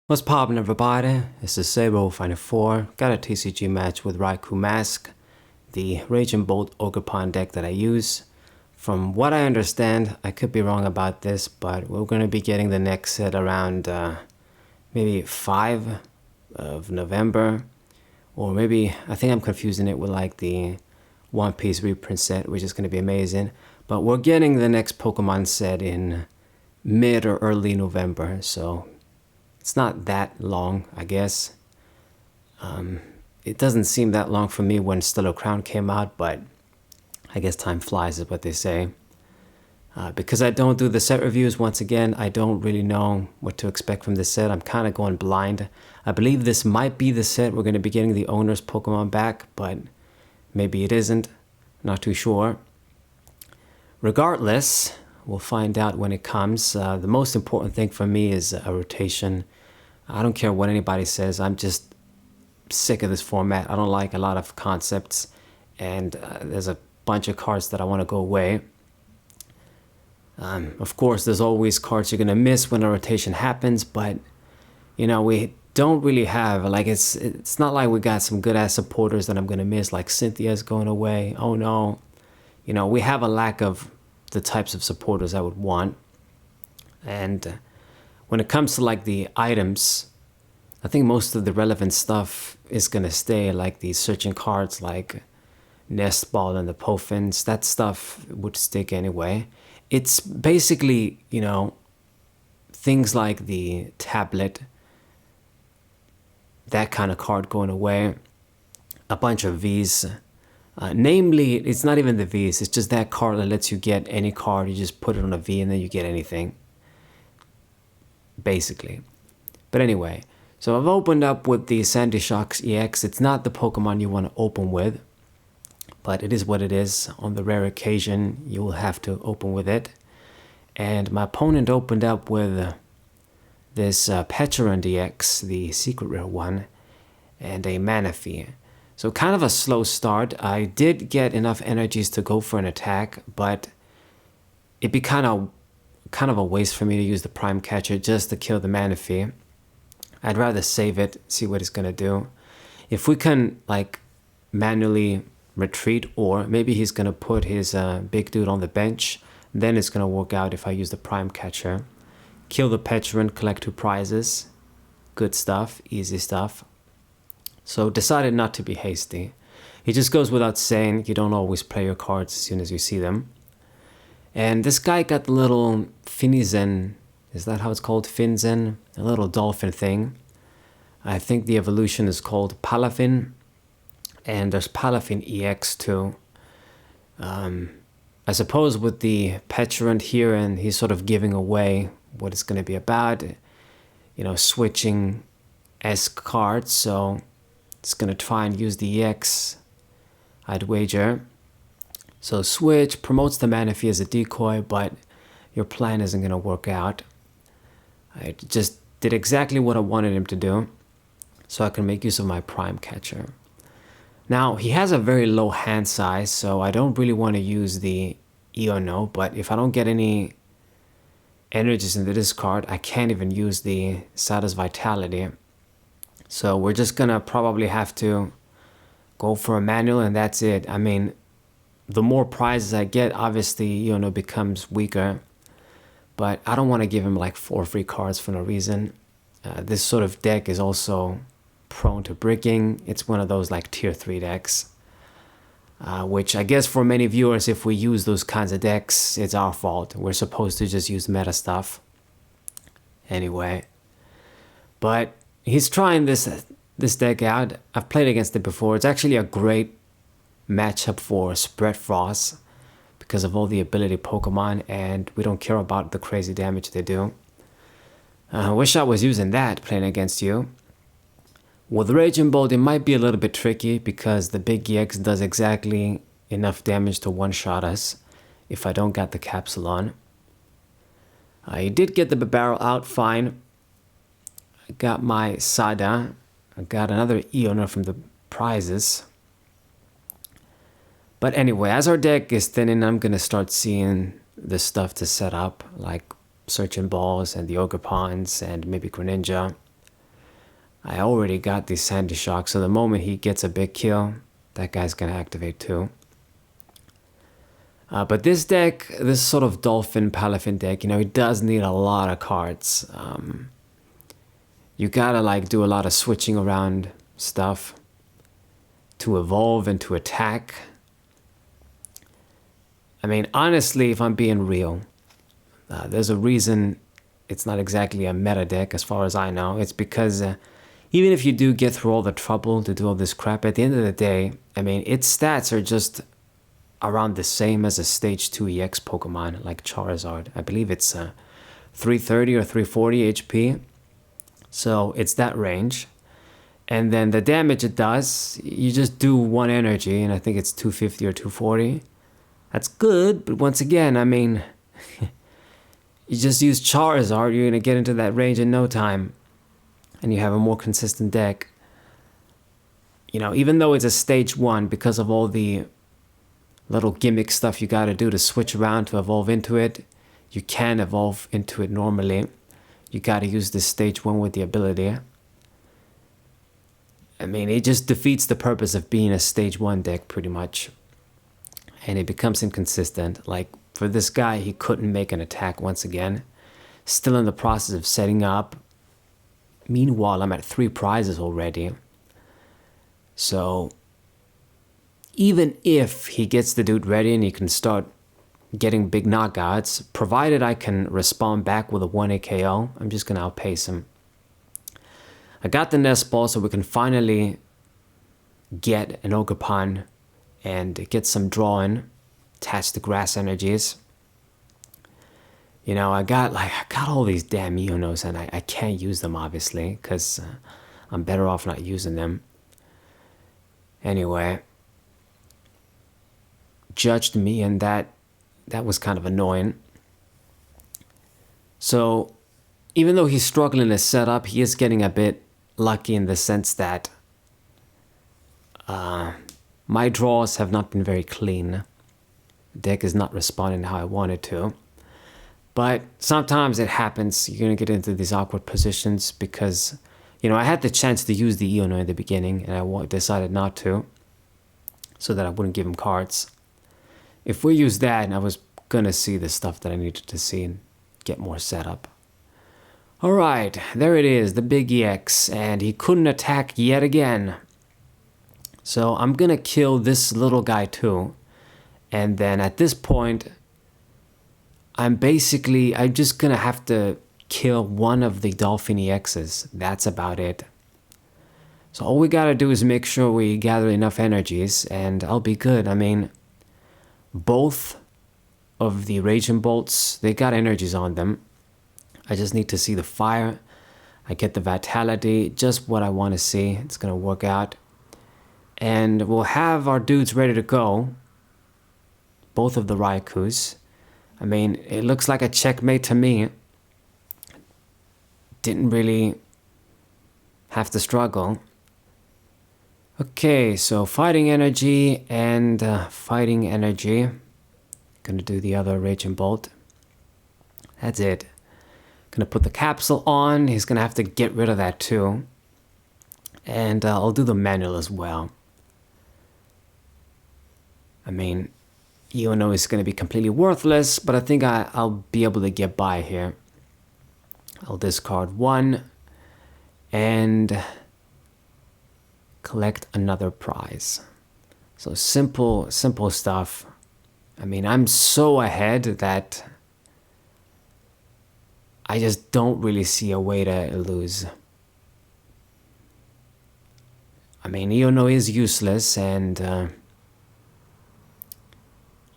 What's poppin', everybody? This is Sabo Final 4. Got a TCG match with Raikou Mask, the Raging Bolt Ogerpon deck that I use. From what I understand, I could be wrong about this, but we're going to be getting the next set around maybe 5 of November. Or maybe, I think I'm confusing it with like the One Piece reprint set, which is going to be amazing. But we're getting the next Pokemon set in mid or early November, so it's not that long, I guess. It doesn't seem that long for me when Stellar Crown came out, but I guess time flies is what they say. Because I don't do the set reviews, once again, I don't really know what to expect from this set. I'm kind of going blind. I believe this might be the set we're going to be getting the owner's Pokemon back, but maybe it isn't. Not too sure. Regardless, we'll find out when it comes. The most important thing for me is a rotation. I don't care what anybody says. I'm just sick of this format. I don't like a lot of concepts, and there's a bunch of cards that I want to go away. Of course, there's always cards you're going to miss when a rotation happens, but you know, we don't really have, like, it's not like we got some good ass supporters that I'm going to miss, like Cynthia's going away. Oh no. You know, we have a lack of the types of supporters I would want. And when it comes to like the items, I think most of the relevant stuff is going to stay, like the searching cards like Nest Ball and the Palafins. That stuff would stick anyway. It's basically, you know, things like the tablet, that kind of card going away, a bunch of Vs. Namely, it's not even the Vs, it's just that card that lets you get any card. You just put it on a V and then you get anything, basically. But anyway, so I've opened up with the Sandy Shocks EX. It's not the Pokemon you want to open with, but it is what it is. On the rare occasion, you will have to open with it. And my opponent opened up with this Pecharunt EX, the secret rare one, and a Manaphy. So kind of a slow start. I did get enough energies to go for an attack, but it'd be kind of a waste for me to use the Prime Catcher just to kill the Manaphy. I'd rather save it, see what it's gonna do. If we can like manually retreat, or maybe he's gonna put his big dude on the bench, then it's gonna work out if I use the Prime Catcher. Kill the Pecharunt, collect 2 prizes. Good stuff, easy stuff. So decided not to be hasty. It just goes without saying, you don't always play your cards as soon as you see them. And this guy got the little Finizen, is that how it's called? Finzen? A little dolphin thing. I think the evolution is called Palafin. And there's Palafin EX too. I suppose with the Pecharunt here, and he's sort of giving away what it's going to be about. You know, switching S cards, so it's going to try and use the EX, I'd wager. So switch, promotes the Manaphy as a decoy, but your plan isn't going to work out. I just did exactly what I wanted him to do, so I can make use of my Prime Catcher. Now, he has a very low hand size, so I don't really want to use the Iono, but if I don't get any energies into this card, I can't even use the Sada's Vitality. So we're just gonna probably have to go for a manual, and that's it. I mean, the more prizes I get, obviously, Iono becomes weaker, but I don't want to give him like 4 free cards for no reason. This sort of deck is also prone to bricking. It's one of those like tier 3 decks, which I guess for many viewers, if we use those kinds of decks, it's our fault. We're supposed to just use meta stuff anyway. But he's trying this deck out. I've played against it before. It's actually a great matchup for Spread Frost because of all the ability Pokemon, and we don't care about the crazy damage they do. I wish I was using that playing against you. With Raging Bolt, it might be a little bit tricky because the big EX does exactly enough damage to one-shot us if I don't get the capsule on. I did get the barrel out fine. I got my Sada. I got another Iono from the prizes. But anyway, as our deck is thinning, I'm going to start seeing the stuff to set up, like Searching Balls and the Ogerpons and maybe Greninja. I already got the Sandy Shock, so the moment he gets a big kill, that guy's gonna activate too. But this deck, this sort of Dolphin Palafin deck, you know, it does need a lot of cards. You gotta like do a lot of switching around stuff to evolve and to attack. I mean, honestly, if I'm being real, there's a reason it's not exactly a meta deck as far as I know. It's because even if you do get through all the trouble to do all this crap, at the end of the day, I mean, its stats are just around the same as a stage 2 EX Pokemon like Charizard. I believe it's 330 or 340 HP. So it's that range. And then the damage it does, you just do 1 energy, and I think it's 250 or 240. That's good, but once again, I mean, you just use Charizard, you're going to get into that range in no time. And you have a more consistent deck. You know, even though it's a stage 1, because of all the little gimmick stuff you gotta do to switch around to evolve into it, you can evolve into it normally. You gotta use this stage 1 with the ability. I mean, it just defeats the purpose of being a stage 1 deck pretty much. And it becomes inconsistent. Like for this guy, he couldn't make an attack once again. Still in the process of setting up. Meanwhile, I'm at 3 prizes already. So even if he gets the dude ready and he can start getting big knockouts, provided I can respond back with a 1 KO, I'm just gonna outpace him. I got the nest ball so we can finally get an Ogerpon and get some drawing, attach the grass energies. You know, I got all these damn Ionos and I can't use them obviously because I'm better off not using them. Anyway, judged me, and that was kind of annoying. So even though he's struggling to set up, he is getting a bit lucky in the sense that my draws have not been very clean. The deck is not responding how I want it to. But sometimes it happens. You're going to get into these awkward positions because, you know, I had the chance to use the Iono in the beginning and I decided not to so that I wouldn't give him cards. If we use that, I was going to see the stuff that I needed to see and get more setup. Alright, there it is, the big EX, and he couldn't attack yet again. So I'm going to kill this little guy too. And then at this point, I'm just going to have to kill one of the Dolphin EXs. That's about it. So all we got to do is make sure we gather enough energies and I'll be good. I mean, both of the Raging Bolts, they got energies on them. I just need to see the fire. I get the vitality, just what I want to see. It's going to work out. And we'll have our dudes ready to go. Both of the OHKOs. I mean, it looks like a checkmate to me. Didn't really have to struggle. Okay, so fighting energy and fighting energy. Gonna do the other Raging Bolt. That's it. Gonna put the capsule on. He's gonna have to get rid of that too. And I'll do the manual as well. I mean, Iono is going to be completely worthless, but I think I'll be able to get by here. I'll discard 1 and collect another prize. So simple stuff. I mean, I'm so ahead that I just don't really see a way to lose. I mean, Iono is useless, and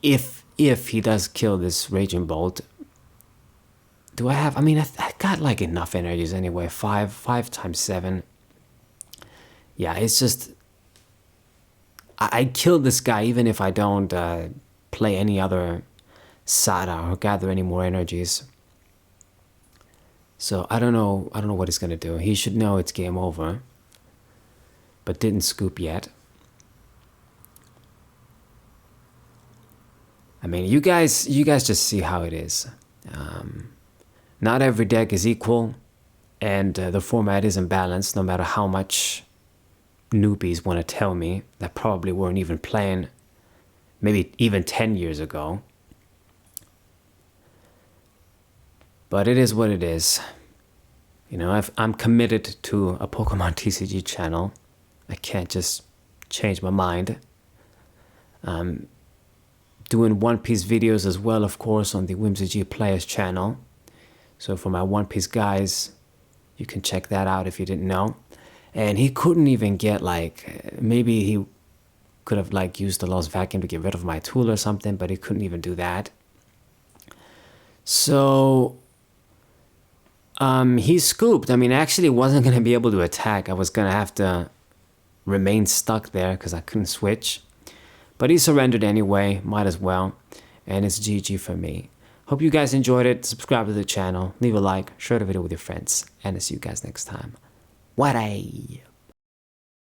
if he does kill this Raging Bolt, do I have... I mean, I got like enough energies anyway. 5 times 7. Yeah, it's just... I killed this guy even if I don't play any other Sada or gather any more energies. So I don't know what he's gonna do. He should know it's game over, but didn't scoop yet. I mean, you guys just see how it is. Not every deck is equal. And the format isn't balanced, no matter how much newbies want to tell me that probably weren't even playing maybe even 10 years ago. But it is what it is. You know, I'm committed to a Pokemon TCG channel. I can't just change my mind. Doing One Piece videos as well, of course, on the Whimsy Players channel. So for my One Piece guys, you can check that out if you didn't know. And he couldn't even get, like, maybe he could have like used the Lost Vacuum to get rid of my tool or something, but he couldn't even do that. So he scooped. I mean, I actually wasn't going to be able to attack. I was going to have to remain stuck there because I couldn't switch. But he surrendered anyway, might as well. And it's GG for me. Hope you guys enjoyed it. Subscribe to the channel, leave a like, share the video with your friends, and I'll see you guys next time. What